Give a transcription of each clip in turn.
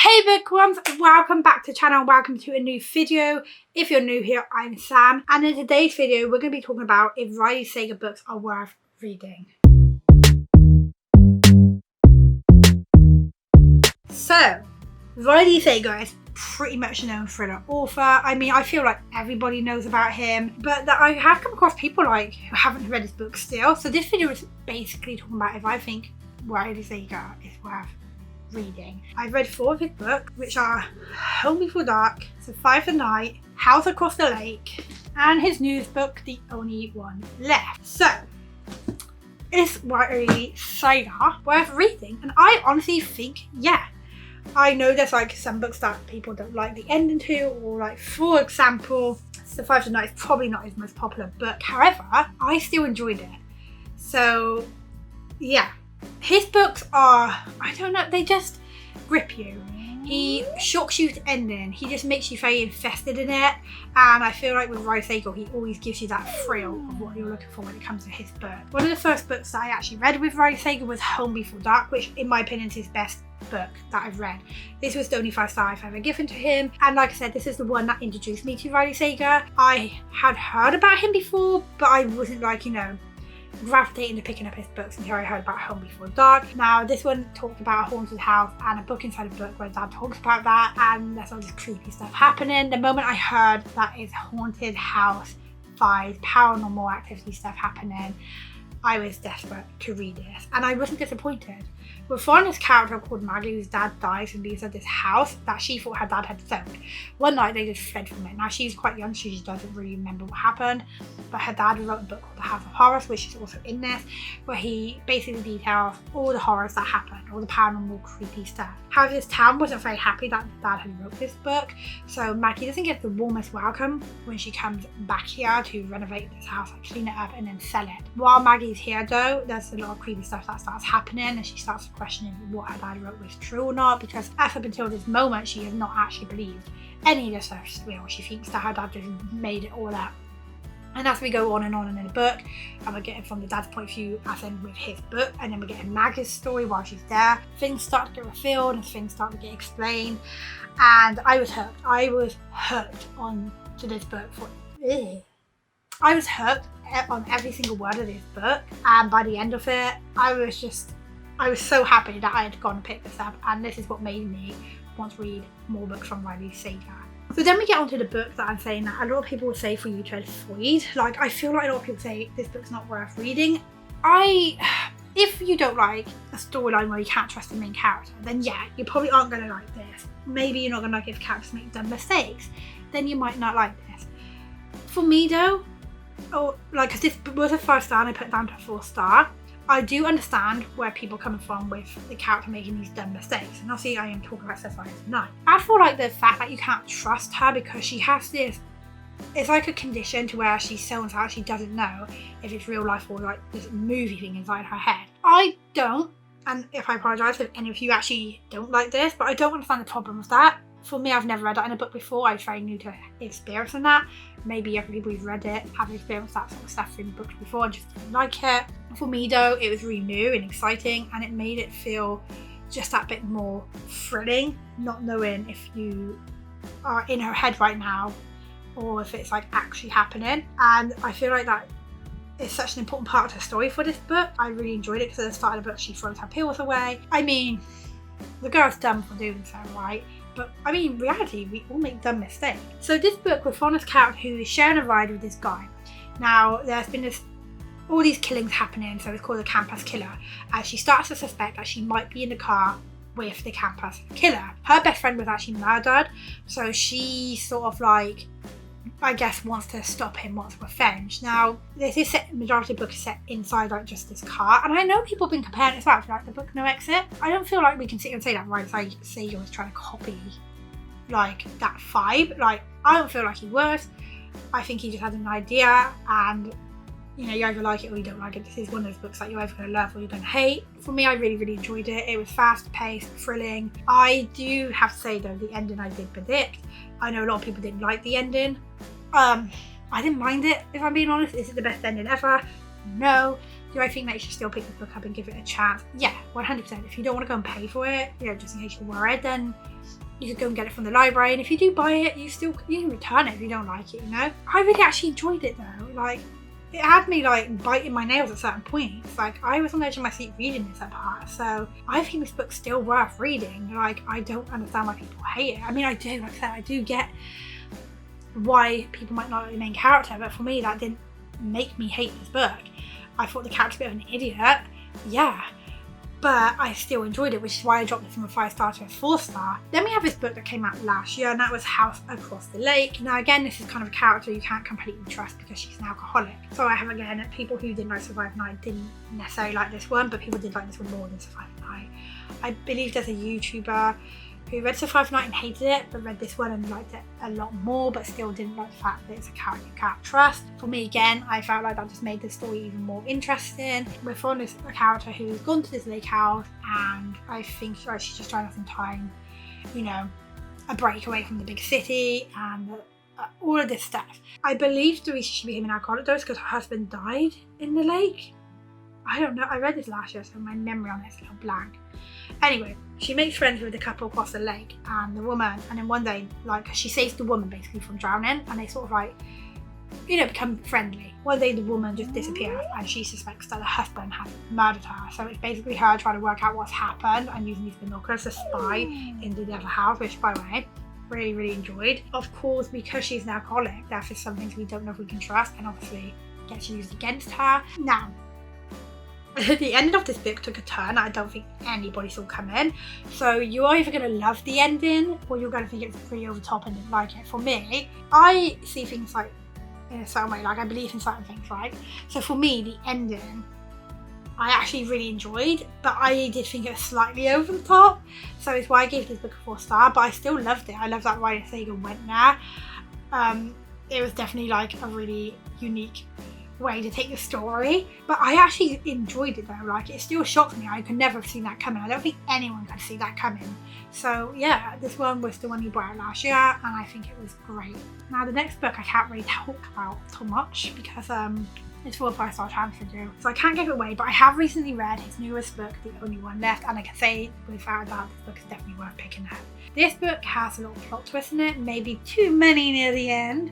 Hey bookworms, welcome back to the channel, welcome to a new video. If you're new here, I'm Sam, and in today's video we're going to be talking about if Riley Sager books are worth reading. So, Riley Sager is pretty much a known thriller author. I mean, I feel like everybody knows about him, but that I have come across people like who haven't read his book still. So this video is basically talking about if I think Riley Sager is worth reading. I've read 4 of his books, which are Home Before Dark, Survive the Night, House Across the Lake, and his newest book, The Only One Left. So, is Riley Sager worth reading? And I honestly think, yeah. I know there's like some books that people don't like the ending to, or like for example, Survive the Night is probably not his most popular book. However, I still enjoyed it. So, yeah. His books are, I don't know, they just grip you. He shocks you to ending. He just makes you very invested in it. And I feel like with Riley Sager, he always gives you that thrill of what you're looking for when it comes to his book. One of the first books that I actually read with Riley Sager was Home Before Dark, which in my opinion is his best book that I've read. This was the only 5-star I've ever given to him. And like I said, this is the one that introduced me to Riley Sager. I had heard about him before, but I wasn't like, you know, gravitating to picking up his books until I heard about Home Before Dark. Now this one talked about a haunted house and a book inside a book where Dad talks about that, and there's all this creepy stuff happening. The moment I heard that it's haunted house vibes, paranormal activity stuff happening, I was desperate to read this, and I wasn't disappointed. We're following this character called Maggie whose dad dies and leaves her this house that she thought her dad had sold. One night they just fled from it. Now she's quite young, she just doesn't really remember what happened, but her dad wrote a book called The House of Horrors, which is also in this, where he basically details all the horrors that happened, all the paranormal creepy stuff. However, this town wasn't very happy that dad had wrote this book, so Maggie doesn't get the warmest welcome when she comes back here to renovate this house, like clean it up and then sell it. While Maggie's here though, there's a lot of creepy stuff that starts happening, and she starts questioning what her dad wrote was true or not, because up until this moment she has not actually believed any of the stuff's real. She thinks that her dad just made it all up. And as we go on in the book, and we're getting from the dad's point of view as in with his book, and then we're getting Maggie's story while she's there, things start to get revealed and things start to get explained, and I was hooked. I was hooked on to this book I was hooked on every single word of this book, and by the end of it, I was so happy that I had gone and picked this up, and this is what made me want to read more books from Riley Sager. So then we get onto the book that I'm saying that a lot of people would say for you to avoid. Like, I feel like a lot of people say this book's not worth reading. If you don't like a storyline where you can't trust the main character, then yeah, you probably aren't going to like this. Maybe you're not going to like if characters make dumb mistakes, then you might not like this. For me though, because this was a 5-star and I put it down to a 4-star, I do understand where people are coming from with the character making these dumb mistakes. And obviously I am talking about Survive the Night. I feel like the fact that you can't trust her because she has this, it's like a condition to where she's so uncertain she doesn't know if it's real life or like this movie thing inside her head. I don't, and if I apologise if any of you actually don't like this, but I don't understand the problem with that. For me, I've never read that in a book before. I was very new to experiencing that. Maybe other people who've read it have experienced that sort of stuff in books before and just didn't like it. For me though, it was really new and exciting, and it made it feel just that bit more thrilling, not knowing if you are in her head right now or if it's like actually happening. And I feel like that is such an important part of the story for this book. I really enjoyed it because at the start of the book she throws her pills away. I mean, the girl's dumb for doing so, right? But I mean, in reality, we all make dumb mistakes. So this book, we're following this character who is sharing a ride with this guy. Now, there's been all these killings happening, so it's called a campus killer. And she starts to suspect that she might be in the car with the campus killer. Her best friend was actually murdered, so she sort of like, I guess, wants to stop him, wants revenge. Now, this is set, majority of the book is set inside like just this car, and I know people have been comparing it to like the book No Exit. I don't feel like we can sit here and say that Riley Sager was trying to copy like that vibe. Like, I don't feel like he was. I think he just had an idea, and you know, you either like it or you don't like it. This is one of those books that you're either going to love or you're going to hate. For me, I really, really enjoyed it. It was fast paced, thrilling. I do have to say though, the ending I did predict. I know a lot of people didn't like the ending. I didn't mind it, if I'm being honest. Is it the best ending ever? No. Do I think that you should still pick this book up and give it a chance? Yeah, 100%. If you don't want to go and pay for it, just in case you're worried, then you could go and get it from the library. And if you do buy it, you can return it if you don't like it, I really actually enjoyed it though. Like, it had me like biting my nails at certain points. Like, I was on the edge of my seat reading this at part. So I think this book's still worth reading. Like, I don't understand why people hate it. I mean, I do, like I said, I do get why people might not like the main character, but for me, that didn't make me hate this book. I thought the character's a bit of an idiot, yeah, but I still enjoyed it, which is why I dropped it from a 5-star to a 4-star. Then we have this book that came out last year, and that was House Across the Lake. Now again, this is kind of a character you can't completely trust because she's an alcoholic. So I have, again, people who didn't like Survive Night didn't necessarily like this one, but people did like this one more than Survive Night. I believe there's a YouTuber who read Survive Night and hated it, but read this one and liked it a lot more, but still didn't like the fact that it's a character you can't trust. For me, again, I felt like that just made the story even more interesting. We're following a character who's gone to this lake house, and I think she's just trying to have some time, a break away from the big city and all of this stuff. I believe the reason she became an alcoholic though is because her husband died in the lake. I don't know, I read this last year, so my memory on it is a little blank. Anyway, she makes friends with a couple across the lake and the woman, and then one day, she saves the woman basically from drowning, and they sort of become friendly. One day the woman just disappears and she suspects that her husband has murdered her. So it's basically her trying to work out what's happened and using these binoculars to spy into the other house, which, by the way, really, really enjoyed. Of course, because she's an alcoholic, there's just some things we don't know if we can trust, and obviously gets used against her. Now, the ending of this book took a turn I don't think anybody saw coming. So you're either going to love the ending or you're going to think it's pretty over the top and didn't like it. For me, I see things like in a certain way, I believe in certain things, right? So for me, the ending I actually really enjoyed, but I did think it was slightly over the top. So it's why I gave this book a 4-star, but I still loved it. I love that Ryder Sager went there. It was definitely a really unique way to take the story, but I actually enjoyed it though. It still shocked me. I could never have seen that coming. I don't think anyone could see that coming. So yeah, this one was the one you brought out last year, and I think it was great. Now the next book I can't really talk about too much because it's 4 or 5-star chance to do, so I can't give it away, but I have recently read his newest book, The Only One Left, and I can say without a doubt this book is definitely worth picking up. This book has a little plot twist in it, maybe too many near the end,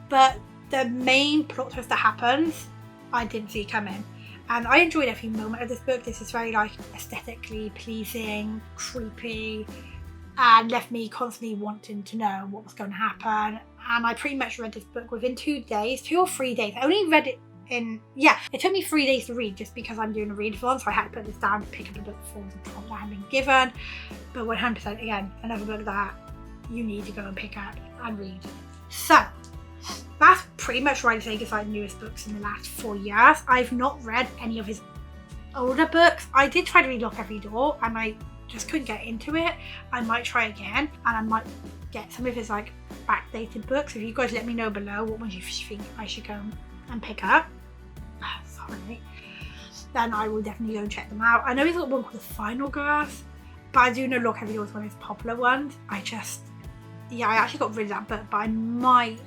but the main plot twist that happens, I didn't see coming. And I enjoyed every moment of this book. This is very aesthetically pleasing, creepy, and left me constantly wanting to know what was going to happen. And I pretty much read this book within 2 days, 2 or 3 days. I only read it it took me 3 days to read just because I'm doing a readathon, so I had to put this down to pick up a book before the prompt that had been given. But 100% again, another book that you need to go and pick up and read. So that's pretty much Ryder Sager's newest books in the last 4 years. I've not read any of his older books. I did try to read Lock Every Door and I just couldn't get into it. I might try again, and I might get some of his backdated books. If you guys let me know below what ones you think I should go and pick up, sorry, then I will definitely go and check them out. I know he's got one called The Final Girls, but I do know Lock Every Door is one of his popular ones. I actually got rid of that book, but I might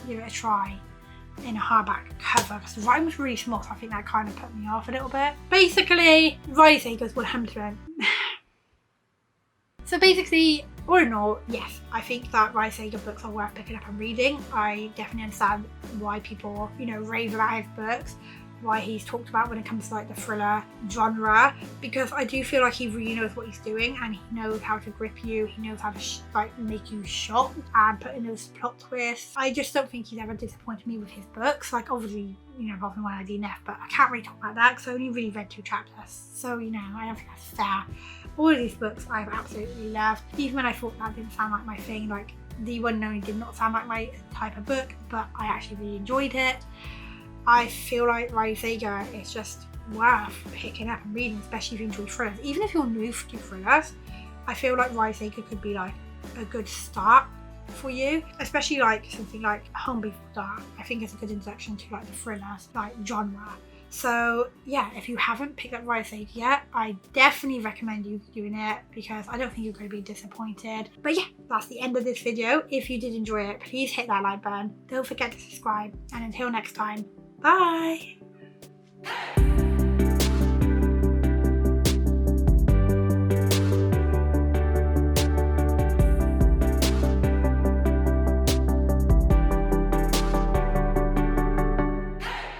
give it a try in a hardback cover because the writing was really small, so I think that kind of put me off a little bit. Basically, Ryder Sager's 100%. So basically, all in all, yes, I think that Ryder Sager books are worth picking up and reading. I definitely understand why people, rave about his books, why he's talked about when it comes to the thriller genre, because I do feel like he really knows what he's doing and he knows how to grip you. He knows how to make you shocked and put in those plot twists. I just don't think he's ever disappointed me with his books. Obviously, apart from when I DNF, but I can't really talk about that because I only really read 2 chapters. So, I don't think that's fair. All of these books I've absolutely loved. Even when I thought that didn't sound like my thing, The One and Only did not sound like my type of book, but I actually really enjoyed it. I feel like Ryder Sager is just worth picking up and reading, especially if you enjoy thrillers. Even if you're new to thrillers, I feel like Ryder Sager could be a good start for you, especially something like Home Before Dark. I think it's a good introduction to the thrillers genre. So yeah, if you haven't picked up Ryder Sager yet, I definitely recommend you doing it because I don't think you're going to be disappointed. But yeah, that's the end of this video. If you did enjoy it, please hit that like button. Don't forget to subscribe, and until next time, bye!